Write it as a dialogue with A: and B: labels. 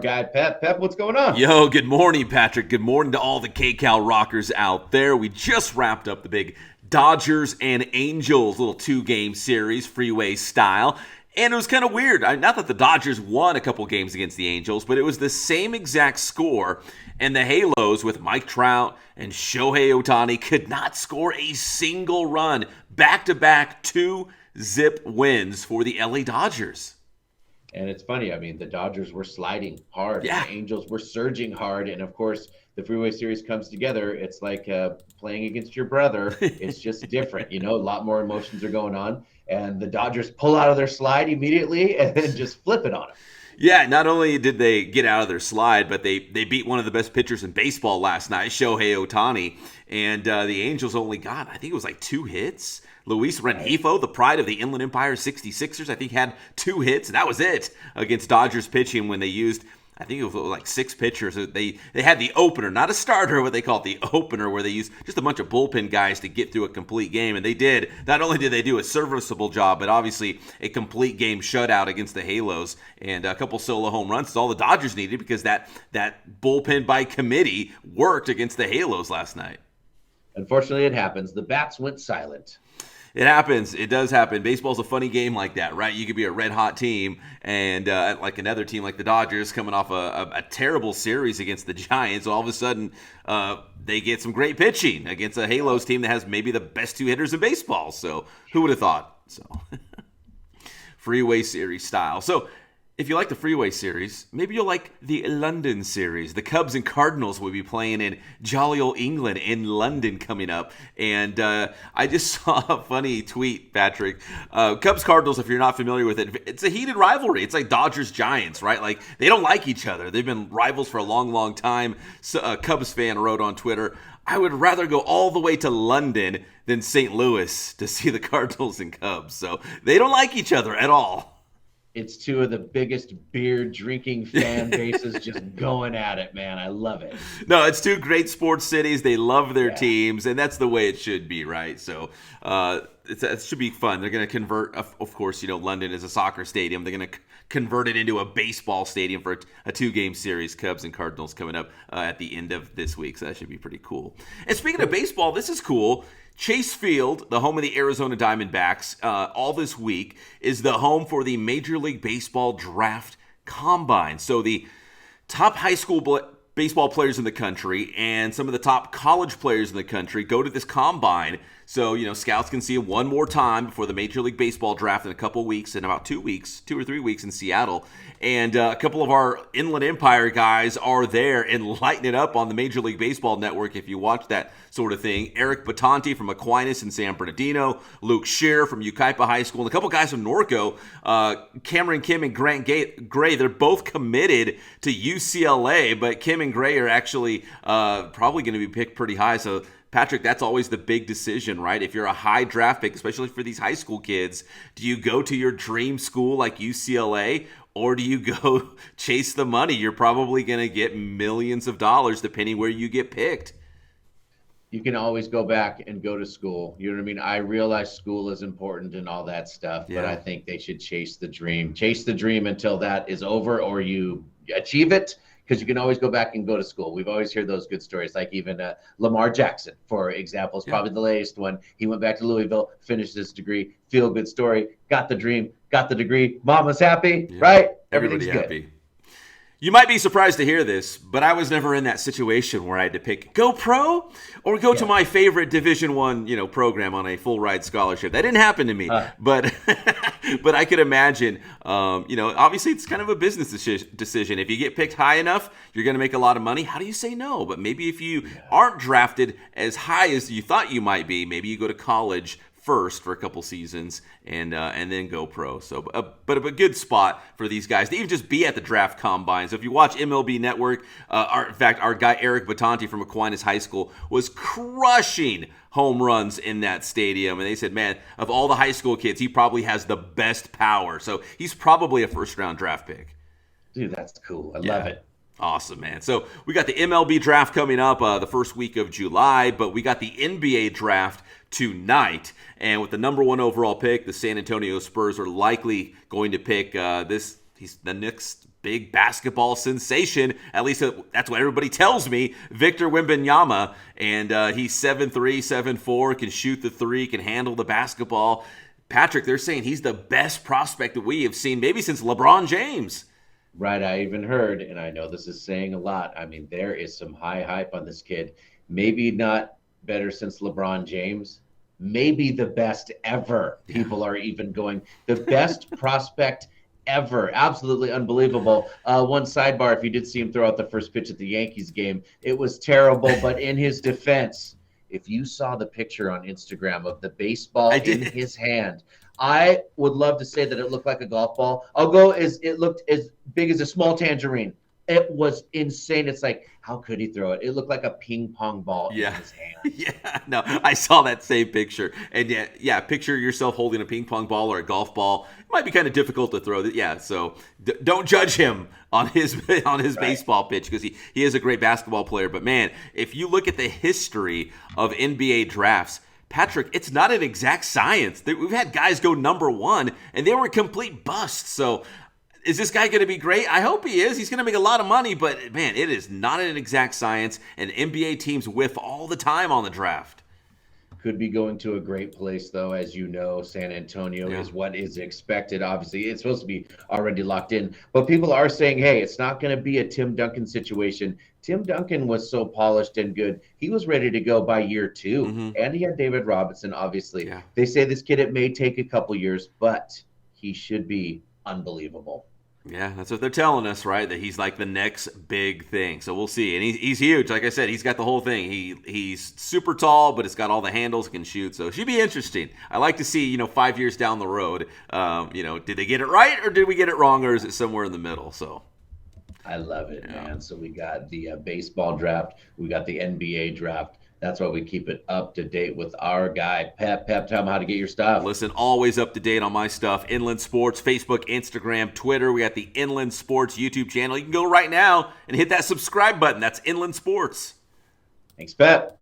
A: guy, Pep. Pep, what's going on?
B: Yo, good morning, Patrick. Good morning to all the KCAL rockers out there. We just wrapped up the big Dodgers and Angels little two-game series, Freeway style. And it was kind of weird. Not that the Dodgers won a couple games against the Angels, but it was the same exact score. And the Halos with Mike Trout and Shohei Ohtani could not score a single run. Back-to-back 2-zip wins for the LA Dodgers.
A: And it's funny. I mean, the Dodgers were sliding hard.
B: Yeah.
A: The Angels were surging hard. And, of course, the Freeway Series comes together. It's like playing against your brother. It's just different. A lot more emotions are going on. And the Dodgers pull out of their slide immediately and then just flip it on them.
B: Yeah, not only did they get out of their slide, but they beat one of the best pitchers in baseball last night, Shohei Ohtani. And the Angels only got, I think it was like 2 hits. Luis Rengifo, the pride of the Inland Empire 66ers, I think had 2 hits. That was it against Dodgers pitching when they used, I think it was like 6 pitchers. They had the opener, not a starter, what they call it, the opener, where they used just a bunch of bullpen guys to get through a complete game. And they did. Not only did they do a serviceable job, but obviously a complete game shutout against the Halos. And a couple solo home runs is all the Dodgers needed because that bullpen by committee worked against the Halos last night.
A: Unfortunately, it happens. The bats went silent.
B: It happens. It does happen. Baseball's a funny game like that, right? You could be a red-hot team and like another team like the Dodgers coming off a terrible series against the Giants. All of a sudden, they get some great pitching against a Halos team that has maybe the best 2 hitters in baseball. So who would have thought? So Freeway Series style. So if you like the Freeway Series, maybe you'll like the London Series. The Cubs and Cardinals will be playing in jolly old England in London coming up. And I just saw a funny tweet, Patrick. Cubs-Cardinals, if you're not familiar with it, it's a heated rivalry. It's like Dodgers-Giants, right? Like, they don't like each other. They've been rivals for a long, long time. So, a Cubs fan wrote on Twitter, I would rather go all the way to London than St. Louis to see the Cardinals and Cubs. So they don't like each other at all.
A: It's 2 of the biggest beer drinking fan bases just going at it, man. I love it.
B: No, it's 2 great sports cities. They love their teams, and that's the way it should be, right? So it should be fun. They're going to convert, of course, London is a soccer stadium. They're going to convert it into a baseball stadium for a 2-game series, Cubs and Cardinals coming up at the end of this week. So that should be pretty cool. And speaking of baseball, this is cool. Chase Field, the home of the Arizona Diamondbacks, all this week is the home for the Major League Baseball Draft Combine. So the top high school baseball players in the country and some of the top college players in the country go to this combine. So, scouts can see it one more time before the Major League Baseball draft in a couple weeks, in about 2 weeks, 2 or 3 weeks in Seattle. And a couple of our Inland Empire guys are there and lighting it up on the Major League Baseball Network if you watch that sort of thing. Eric Bitonti from Aquinas and San Bernardino, Luke Scheer from Yucaipa High School, and a couple guys from Norco, Cameron Kim and Grant Gray. They're both committed to UCLA, but Kim and Gray are actually probably going to be picked pretty high. So Patrick, that's always the big decision, right? If you're a high draft pick, especially for these high school kids, do you go to your dream school like UCLA, or do you go chase the money? You're probably going to get millions of dollars depending where you get picked.
A: You can always go back and go to school. You know what I mean? I realize school is important and all that stuff, but I think they should chase the dream. Chase the dream until that is over or you achieve it. Because you can always go back and go to school. We've always heard those good stories, like even Lamar Jackson, for example, is probably the latest one. He went back to Louisville, finished his degree, feel good story, got the dream, got the degree. Mama's happy, right? Everything's good. Happy.
B: You might be surprised to hear this, but I was never in that situation where I had to pick go pro or go to my favorite Division I, program on a full ride scholarship. That didn't happen to me, but but I could imagine. Obviously it's kind of a business decision. If you get picked high enough, you're going to make a lot of money. How do you say no? But maybe if you aren't drafted as high as you thought you might be, maybe you go to college first for a couple seasons and then go pro. So, but a good spot for these guys to even just be at the draft combine. So if you watch MLB Network, in fact, our guy Eric Bitonti from Aquinas High School was crushing home runs in that stadium. And they said, man, of all the high school kids, he probably has the best power. So he's probably a first-round draft pick.
A: Dude, that's cool. I love it.
B: Awesome, man. So we got the MLB draft coming up the first week of July, but we got the NBA draft tonight. And with the number 1 overall pick, the San Antonio Spurs are likely going to pick the next big basketball sensation. At least that's what everybody tells me. Victor Wembanyama, and he's 7'3", 7'4", can shoot the three, can handle the basketball. Patrick, they're saying he's the best prospect that we have seen maybe since LeBron James.
A: Right, I even heard, and I know this is saying a lot. I mean, there is some high hype on this kid. Maybe not better since LeBron James. Maybe the best ever. People are even going, the best prospect ever. Absolutely unbelievable. One sidebar, if you did see him throw out the first pitch at the Yankees game, it was terrible. But in his defense, if you saw the picture on Instagram of the baseball in his hand, I would love to say that it looked like a golf ball. It looked as big as a small tangerine. It was insane. It's like, how could he throw it? It looked like a ping pong ball in his hand.
B: Yeah, no, I saw that same picture. And yeah, picture yourself holding a ping pong ball or a golf ball. It might be kind of difficult to throw. Yeah, so don't judge him on his baseball pitch, because he is a great basketball player. But man, if you look at the history of NBA drafts, Patrick, it's not an exact science. We've had guys go number one, and they were complete busts. So is this guy going to be great? I hope he is. He's going to make a lot of money, but man, it is not an exact science, and NBA teams whiff all the time on the draft.
A: Could be going to a great place, though. As you know, San Antonio is what is expected. Obviously, it's supposed to be already locked in, but people are saying, hey, it's not going to be a Tim Duncan situation. Tim Duncan was so polished and good. He was ready to go by year 2, and he had David Robinson, obviously. Yeah. They say this kid, it may take a couple years, but he should be unbelievable.
B: Yeah, that's what they're telling us, right? That he's like the next big thing. So we'll see. And he's huge. Like I said, he's got the whole thing. He's super tall, but it's got all the handles, can shoot. So it should be interesting. I like to see, 5 years down the road, did they get it right or did we get it wrong, or is it somewhere in the middle? So
A: I love it, man. So we got the baseball draft. We got the NBA draft. That's why we keep it up to date with our guy, Pep. Pep, tell him how to get your stuff.
B: Listen, always up to date on my stuff. Inland Sports, Facebook, Instagram, Twitter. We got the Inland Sports YouTube channel. You can go right now and hit that subscribe button. That's Inland Sports.
A: Thanks, Pep.